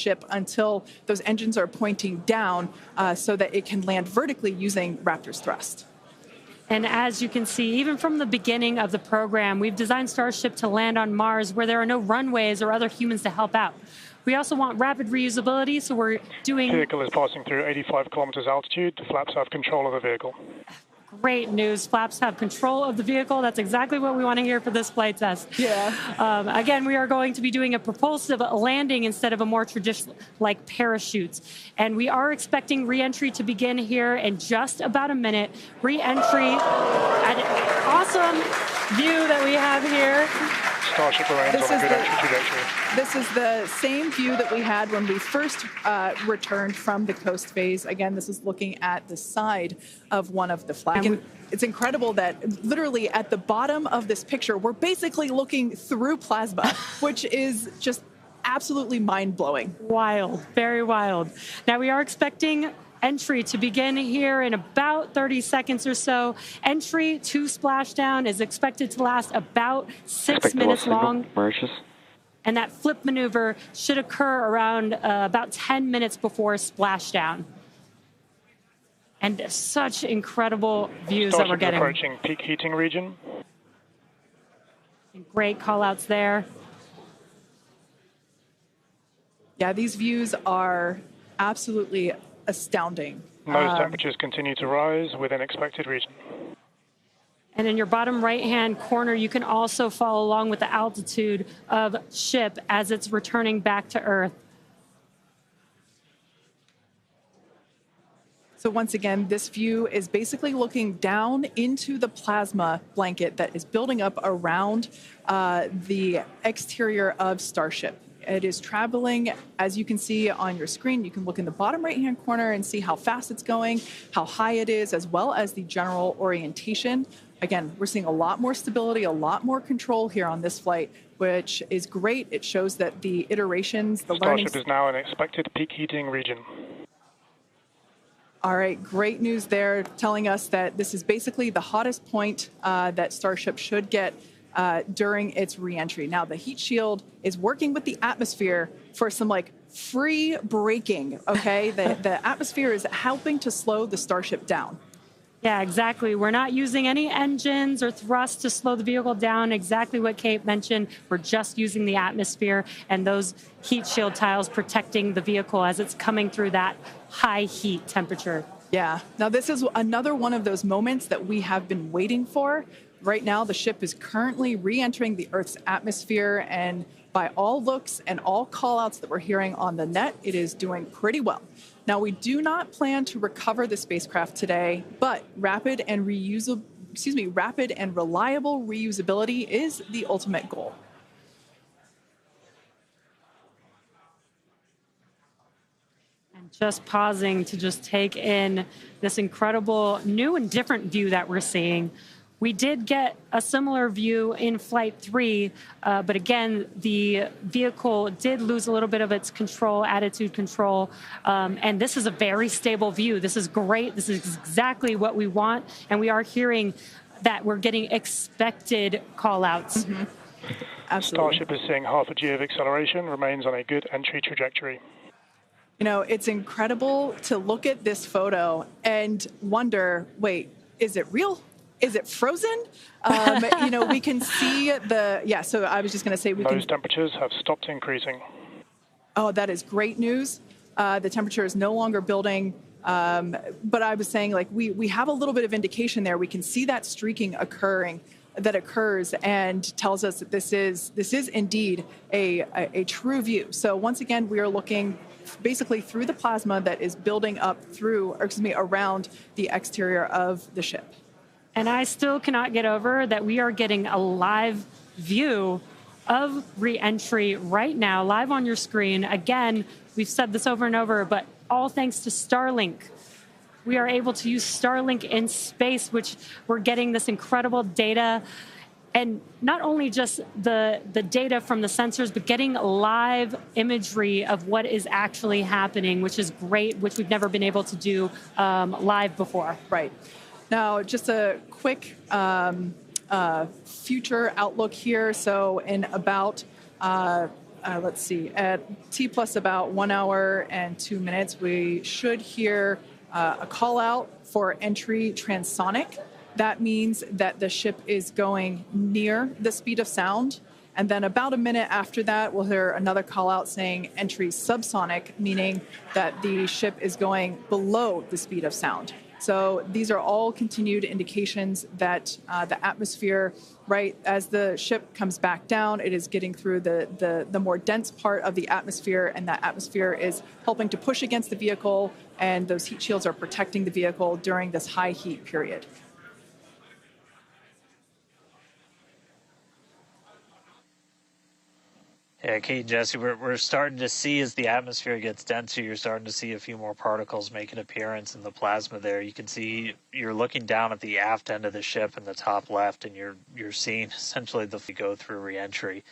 ship until those engines are pointing down so that it can land vertically using Raptor's thrust. And as you can see, even from the beginning of the program, we've designed Starship to land on Mars where there are no runways or other humans to help out. We also want rapid reusability, so we're doing... The vehicle is passing through 85 kilometers altitude. The flaps have control of the vehicle. Great news. Flaps have control of the vehicle. That's exactly what we want to hear for this flight test. Yeah. Again, we are going to be doing a propulsive landing instead of a more traditional, like parachutes. And we are expecting re-entry to begin here in just about a minute. Re-entry, an awesome view that we have here. Starship remains on a good entry trajectory. This is the same view that we had when we first returned from the coast phase. Again, this is looking at the side of one of the flags. It's incredible that literally at the bottom of this picture, we're basically looking through plasma, which is just absolutely mind-blowing. Wild, very wild. Now we are expecting entry to begin here in about 30 seconds or so. Entry to splashdown is expected to last about 6 minutes long. And that flip maneuver should occur around about 10 minutes before splashdown. And such incredible views that we're getting. Approaching peak heating region. Great call-outs there. Yeah, these views are absolutely astounding. Nose temperatures continue to rise within expected region. And in your bottom right-hand corner, you can also follow along with the altitude of ship as it's returning back to Earth. So once again, this view is basically looking down into the plasma blanket that is building up around the exterior of Starship. It is traveling, as you can see on your screen. You can look in the bottom right-hand corner and see how fast it's going, how high it is, as well as the general orientation. Again, we're seeing a lot more stability, a lot more control here on this flight, which is great. It shows that the iterations, the learning... Starship is now in expected peak heating region. All right, great news there, telling us that this is basically the hottest point that Starship should get during its re-entry. Now, the heat shield is working with the atmosphere for some free braking, okay? The atmosphere is helping to slow the Starship down. Yeah, exactly. We're not using any engines or thrust to slow the vehicle down. Exactly what Kate mentioned. We're just using the atmosphere and those heat shield tiles protecting the vehicle as it's coming through that high heat temperature. Yeah. Now, this is another one of those moments that we have been waiting for. Right now, the ship is currently re-entering the Earth's atmosphere, and by all looks and all call-outs that we're hearing on the net, it is doing pretty well. Now, we do not plan to recover the spacecraft today, but rapid and reliable reusability is the ultimate goal. And just pausing to just take in this incredible new and different view that we're seeing. We did get a similar view in Flight 3, but again, the vehicle did lose a little bit of its control, attitude control, and this is a very stable view. This is great. This is exactly what we want, and we are hearing that we're getting expected call-outs. Mm-hmm. Absolutely. Starship is seeing half a G of acceleration, remains on a good entry trajectory. You know, it's incredible to look at this photo and wonder, wait, is it real? Is it frozen? You know, we can see so I was just going to say Those temperatures have stopped increasing. Oh, that is great news. The temperature is no longer building. But I was saying, we have a little bit of indication there. We can see that streaking occurs and tells us that this is indeed a true view. So once again, we are looking basically through the plasma that is building up around the exterior of the ship. And I still cannot get over that we are getting a live view of re-entry right now, live on your screen. Again, we've said this over and over, but all thanks to Starlink. We are able to use Starlink in space, which we're getting this incredible data. And not only just the data from the sensors, but getting live imagery of what is actually happening, which is great, which we've never been able to do live before. Right. Now, just a quick future outlook here. So in about let's see, at T plus about 1 hour and 2 minutes, we should hear a call out for entry transonic. That means that the ship is going near the speed of sound. And then about a minute after that, we'll hear another call out saying entry subsonic, meaning that the ship is going below the speed of sound. So these are all continued indications that the atmosphere, right, as the ship comes back down, it is getting through the more dense part of the atmosphere, and that atmosphere is helping to push against the vehicle, and those heat shields are protecting the vehicle during this high heat period. Yeah, Kate and Jesse, we're starting to see as the atmosphere gets denser, you're starting to see a few more particles make an appearance in the plasma there. You can see you're looking down at the aft end of the ship in the top left, and you're seeing essentially the go through reentry.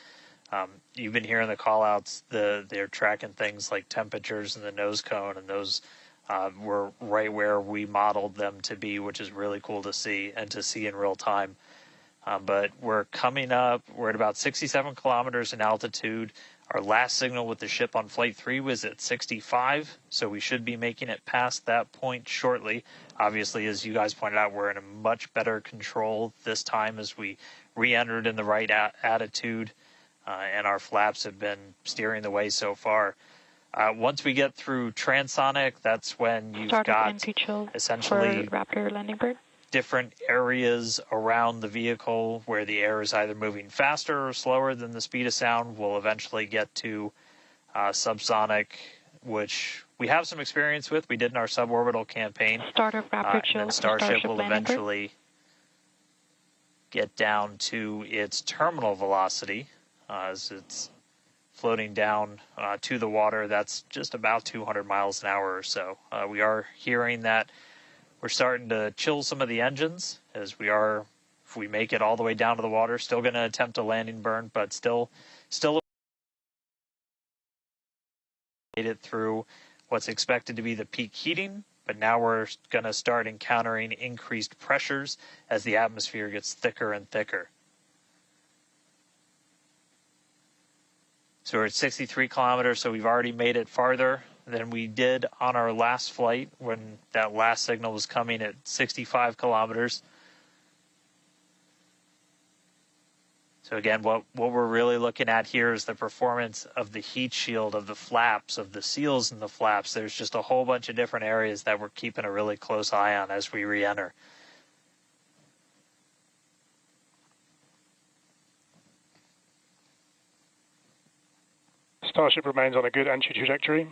You've been hearing the call-outs. They're tracking things like temperatures in the nose cone, and those were right where we modeled them to be, which is really cool to see and to see in real time. But we're coming up, we're at about 67 kilometers in altitude. Our last signal with the ship on Flight 3 was at 65, so we should be making it past that point shortly. Obviously, as you guys pointed out, we're in a much better control this time as we re-entered in the right attitude, and our flaps have been steering the way so far. Once we get through Transonic, that's when you've got essentially Raptor landing bird. Different areas around the vehicle where the air is either moving faster or slower than the speed of sound. We'll eventually get to subsonic, which we have some experience with. We did in our suborbital campaign. Startup Raptor chill. And then Starship will eventually get down to its terminal velocity as it's floating down to the water. That's just about 200 miles an hour or so. We are hearing that we're starting to chill some of the engines as we are, if we make it all the way down to the water, still going to attempt a landing burn, but still made it through what's expected to be the peak heating. But now we're going to start encountering increased pressures as the atmosphere gets thicker and thicker. So we're at 63 kilometers, so we've already made it farther than we did on our last flight when that last signal was coming at 65 kilometers. So again, what we're really looking at here is the performance of the heat shield, of the flaps, of the seals in the flaps. There's just a whole bunch of different areas that we're keeping a really close eye on as we re-enter. Starship remains on a good entry trajectory.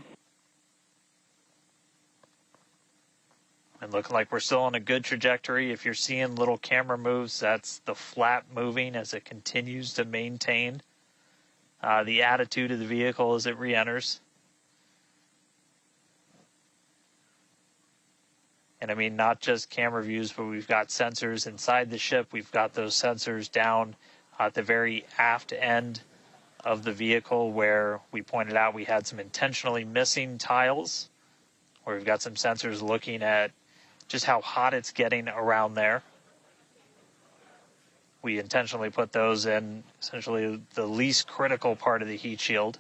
And looking like we're still on a good trajectory. If you're seeing little camera moves, that's the flap moving as it continues to maintain the attitude of the vehicle as it re-enters. And I mean, not just camera views, but we've got sensors inside the ship. We've got those sensors down at the very aft end of the vehicle where we pointed out we had some intentionally missing tiles, where we've got some sensors looking at just how hot it's getting around there. We intentionally put those in essentially the least critical part of the heat shield,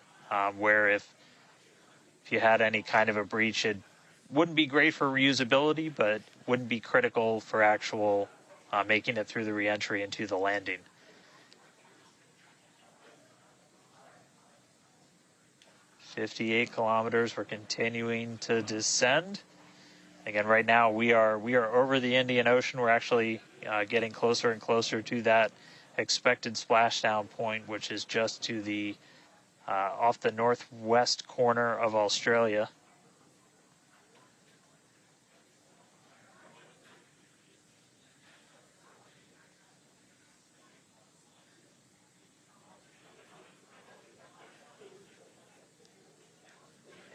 where if you had any kind of a breach, it wouldn't be great for reusability, but wouldn't be critical for actual making it through the reentry into the landing. "58 kilometers, we're continuing to descend. Again, right now we are over the Indian Ocean. We're actually getting closer and closer to that expected splashdown point, which is just to the off the northwest corner of Australia.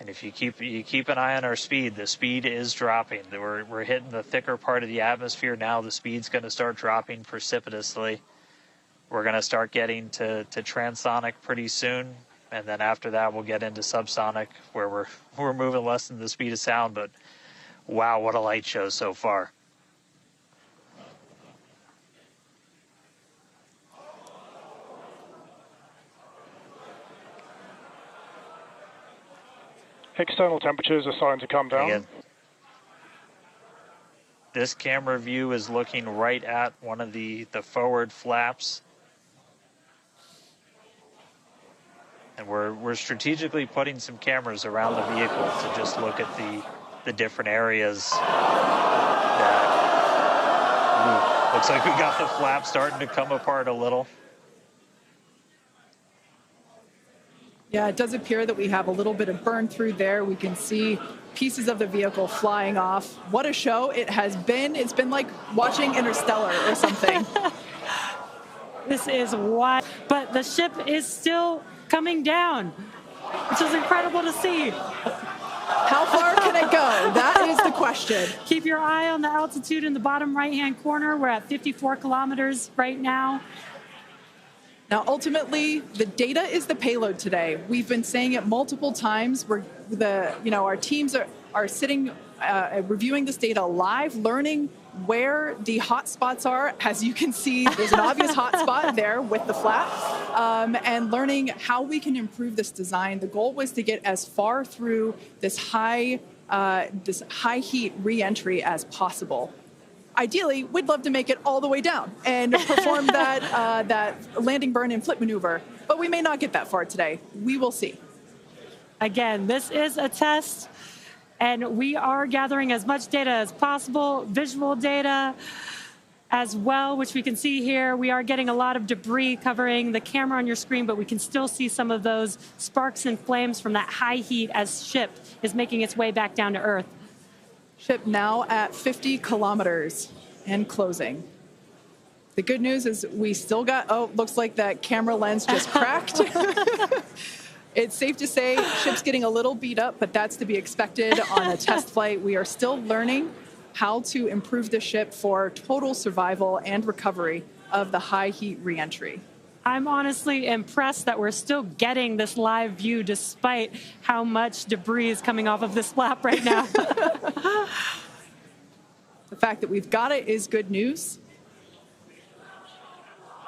And if you keep an eye on our speed, the speed is dropping. We're hitting the thicker part of the atmosphere now. The speed's going to start dropping precipitously. We're going to start getting to transonic pretty soon, and then after that we'll get into subsonic, where we're moving less than the speed of sound. But wow, what a light show so far! External temperatures are starting to come down. Again, this camera view is looking right at one of the forward flaps. And we're strategically putting some cameras around the vehicle to just look at the different areas that looks like we got the flap starting to come apart a little. Yeah, it does appear that we have a little bit of burn through there. We can see pieces of the vehicle flying off. What a show it has been. It's been like watching Interstellar or something. This is wild, but the ship is still coming down, which is incredible to see. How far can it go? That is the question. Keep your eye on the altitude in the bottom right-hand corner. We're at 54 kilometers right now. Now, ultimately, the data is the payload today. We've been saying it multiple times. Our teams are sitting, reviewing this data live, learning where the hot spots are. As you can see, there's an obvious hot spot there with the flap, and learning how we can improve this design. The goal was to get as far through this high heat re-entry as possible. Ideally, we'd love to make it all the way down and perform that landing burn and flip maneuver, but we may not get that far today. We will see. Again, this is a test, and we are gathering as much data as possible, visual data as well, which we can see here. We are getting a lot of debris covering the camera on your screen, but we can still see some of those sparks and flames from that high heat as ship is making its way back down to Earth. Ship now at 50 kilometers and closing. The good news is we still got, looks like that camera lens just cracked. It's safe to say ship's getting a little beat up, but that's to be expected on a test flight. We are still learning how to improve the ship for total survival and recovery of the high heat reentry. I'm honestly impressed that we're still getting this live view despite how much debris is coming off of this flap right now. The fact that we've got it is good news.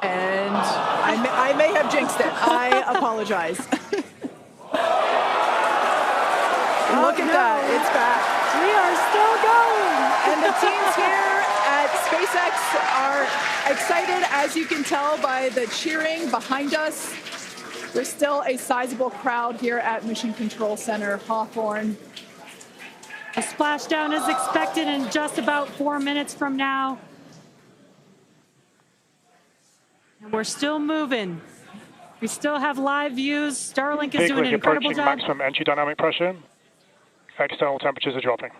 And I may have jinxed it. I apologize. Look at that. It's back. We are still going. And the teams here at SpaceX are excited, as you can tell by the cheering behind us. There's still a sizable crowd here at Mission Control Center, Hawthorne. A splashdown is expected in just about 4 minutes from now. And we're still moving. We still have live views. Starlink is doing an incredible job. Maximum entry dynamic pressure. External temperatures are dropping.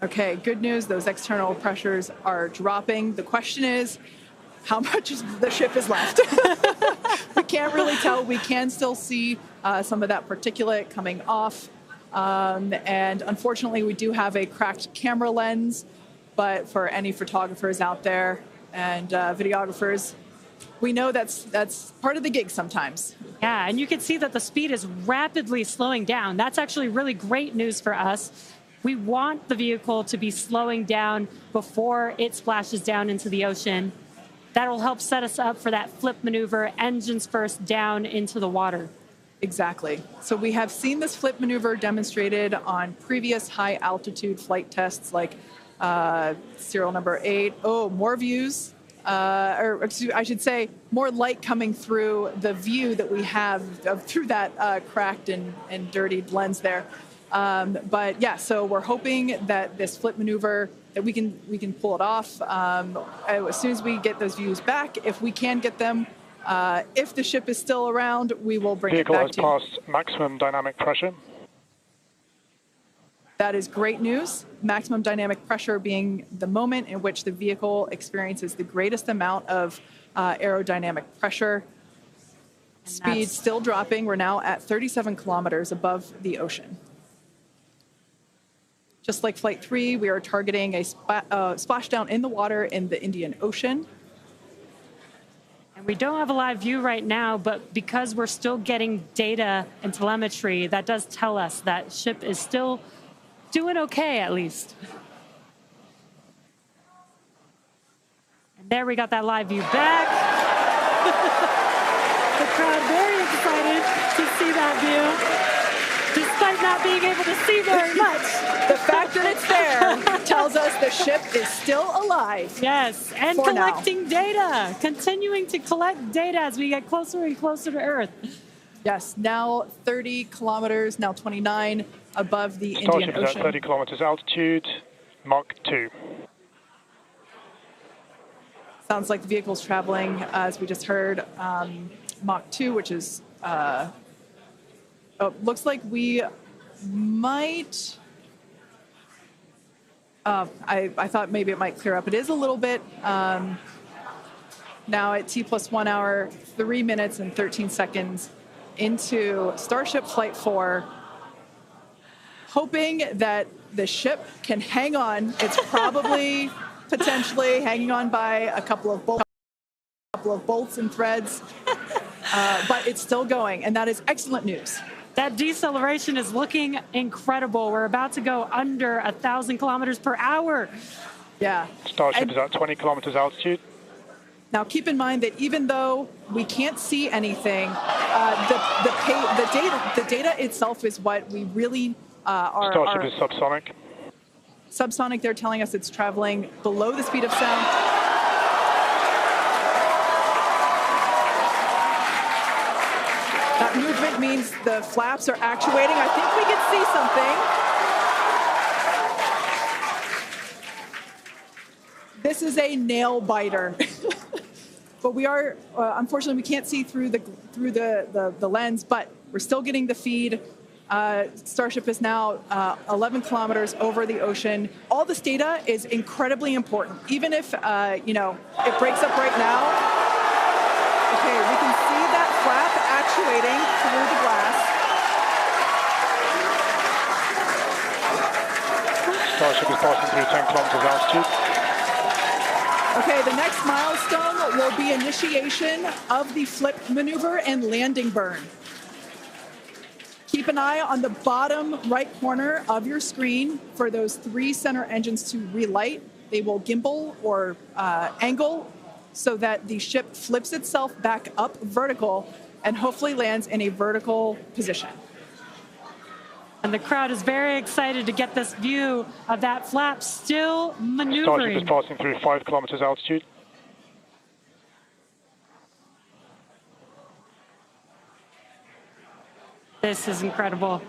Okay, good news. Those external pressures are dropping. The question is, how much of the ship is left? We can't really tell. We can still see some of that particulate coming off. And unfortunately, we do have a cracked camera lens. But for any photographers out there and videographers, we know that's part of the gig sometimes. Yeah, and you can see that the speed is rapidly slowing down. That's actually really great news for us. We want the vehicle to be slowing down before it splashes down into the ocean. That'll help set us up for that flip maneuver, engines first down into the water. Exactly. So we have seen this flip maneuver demonstrated on previous high altitude flight tests like serial number 8. Oh, more views. Or I should say, more light coming through the view that we have through that cracked and dirtied lens there. But yeah, so we're hoping that this flip maneuver, that we can pull it off as soon as we get those views back. If we can get them, if the ship is still around, we will bring it back to you. Vehicle has passed maximum dynamic pressure. That is great news. Maximum dynamic pressure being the moment in which the vehicle experiences the greatest amount of aerodynamic pressure. Speed still dropping. We're now at 37 kilometers above the ocean. Just like Flight 3, we are targeting a splashdown in the water in the Indian Ocean. And we don't have a live view right now, but because we're still getting data and telemetry, that does tell us that ship is still doing okay, at least. And there we got that live view back. The crowd very excited to see that view. not being able to see very much. The fact that it's there tells us the ship is still alive. Yes, and For now. collecting data, continuing to collect data as we get closer and closer to Earth. Yes, now 30 kilometers, now 29 above the Indian Starship is Ocean. at 30 kilometers altitude, Mach 2. Sounds like the vehicle's traveling, as we just heard, Mach 2, which is, looks like we might, I thought maybe it might clear up. It is a little bit, now at T+1 hour, 3 minutes and 13 seconds into Starship Flight 4, hoping that the ship can hang on. It's probably potentially hanging on by a couple of bolts and threads, but it's still going, and that is excellent news. That deceleration is looking incredible. We're about to go under 1,000 kilometers per hour. Yeah. Starship is at 20 kilometers altitude. Now, keep in mind that even though we can't see anything, the data itself is what we really are. Starship is subsonic. Subsonic, they're telling us it's traveling below the speed of sound. That movement means the flaps are actuating. I think we can see something. This is a nail biter. But we are, unfortunately, we can't see through the lens, but we're still getting the feed. Starship is now 11 kilometers over the ocean. All this data is incredibly important, even if, it breaks up right now. Okay, we can see that flap actuating through the glass. Starship is passing through 10 kilometers altitude. Okay, the next milestone will be initiation of the flip maneuver and landing burn. Keep an eye on the bottom right corner of your screen for those 3 center engines to relight. They will gimbal or angle so that the ship flips itself back up vertical and hopefully lands in a vertical position. And the crowd is very excited to get this view of that flap still maneuvering. Starship is passing through 5 kilometers altitude. This is incredible.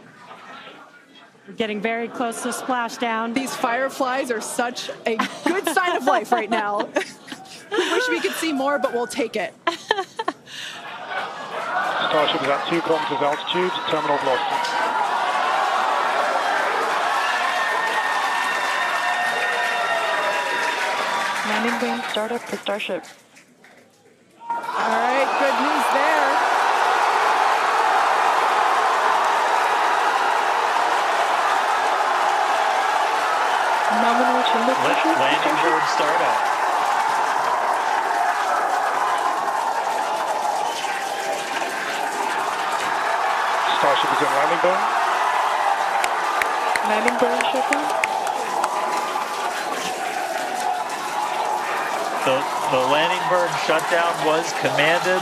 We're getting very close to splashdown. These fireflies are such a good sign of life right now. We wish we could see more, but we'll take it. Starship is at 2 kilometers altitude, terminal velocity. Landing burn startup for Starship. All right, good news there. Nominal chamber pressure. Landing board startup. Starship is in landing burn. Landing burn shutdown. The landing burn shutdown was commanded.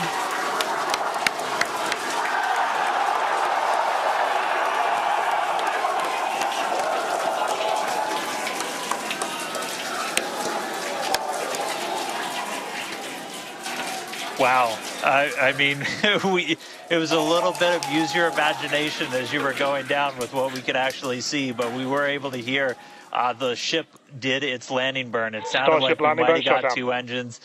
Wow. I mean, it was a little bit of use your imagination as you were going down with what we could actually see, but we were able to hear the ship did its landing burn. It sounded Starship like we might have got shutdown. 2 engines.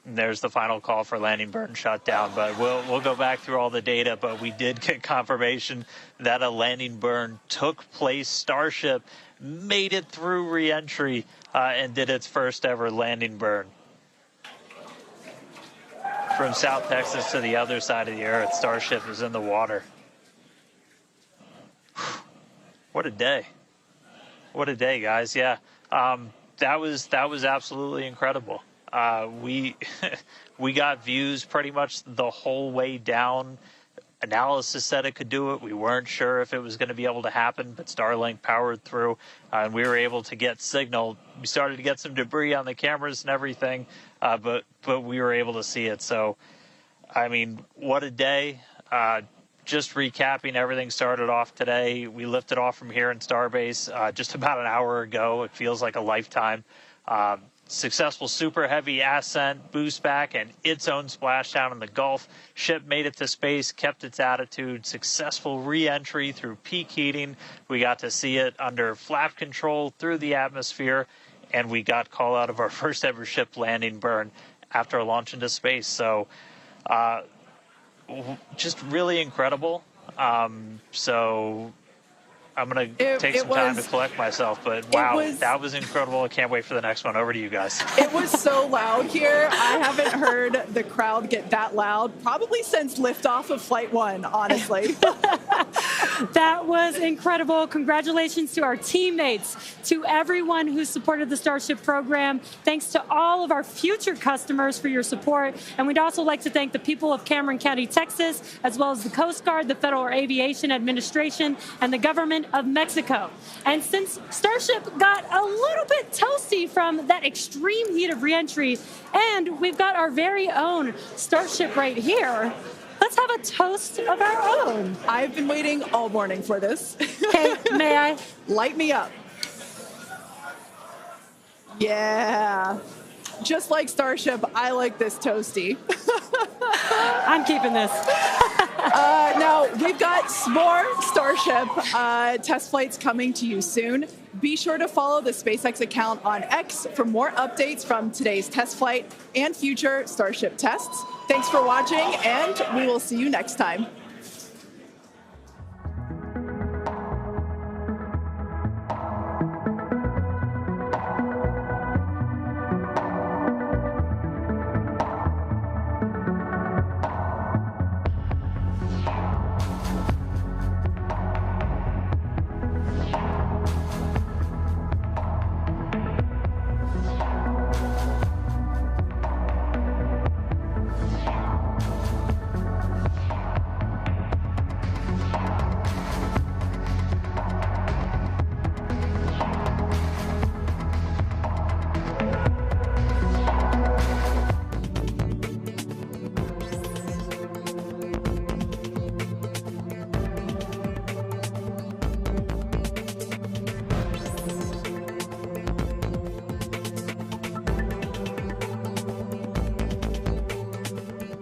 And there's the final call for landing burn shutdown, but we'll go back through all the data, but we did get confirmation that a landing burn took place. Starship made it through re-entry and did its first ever landing burn. From South Texas to the other side of the Earth, Starship is in the water. What a day. What a day, guys. Yeah, that was absolutely incredible. We got views pretty much the whole way down. Analysis said it could do it. We weren't sure if it was going to be able to happen, but Starlink powered through, and we were able to get signal. We started to get some debris on the cameras and everything, but we were able to see it. So, I mean, what a day. just recapping, everything started off today. We lifted off from here in Starbase just about an hour ago. It feels like a lifetime. Successful super heavy ascent, boost back, and its own splashdown in the Gulf. Ship made it to space, kept its attitude. Successful re-entry through peak heating. We got to see it under flap control through the atmosphere, and we got call out of our first ever ship landing burn after a launch into space. So just really incredible. So I'm going to take some time to collect myself, but wow, that was incredible. I can't wait for the next one. Over to you guys. It was so loud here. I haven't heard the crowd get that loud probably since liftoff of Flight 1, honestly. That was incredible. Congratulations to our teammates, to everyone who supported the Starship program. Thanks to all of our future customers for your support. And we'd also like to thank the people of Cameron County, Texas, as well as the Coast Guard, the Federal Aviation Administration, and the government of Mexico. And since Starship got a little bit toasty from that extreme heat of reentry, and we've got our very own Starship right here, let's have a toast of our own. I've been waiting all morning for this. Okay, may I? Light me up. Yeah. Just like Starship, I like this toasty. I'm keeping this. Now, we've got more Starship test flights coming to you soon. Be sure to follow the SpaceX account on X for more updates from today's test flight and future Starship tests. Thanks for watching, and we will see you next time.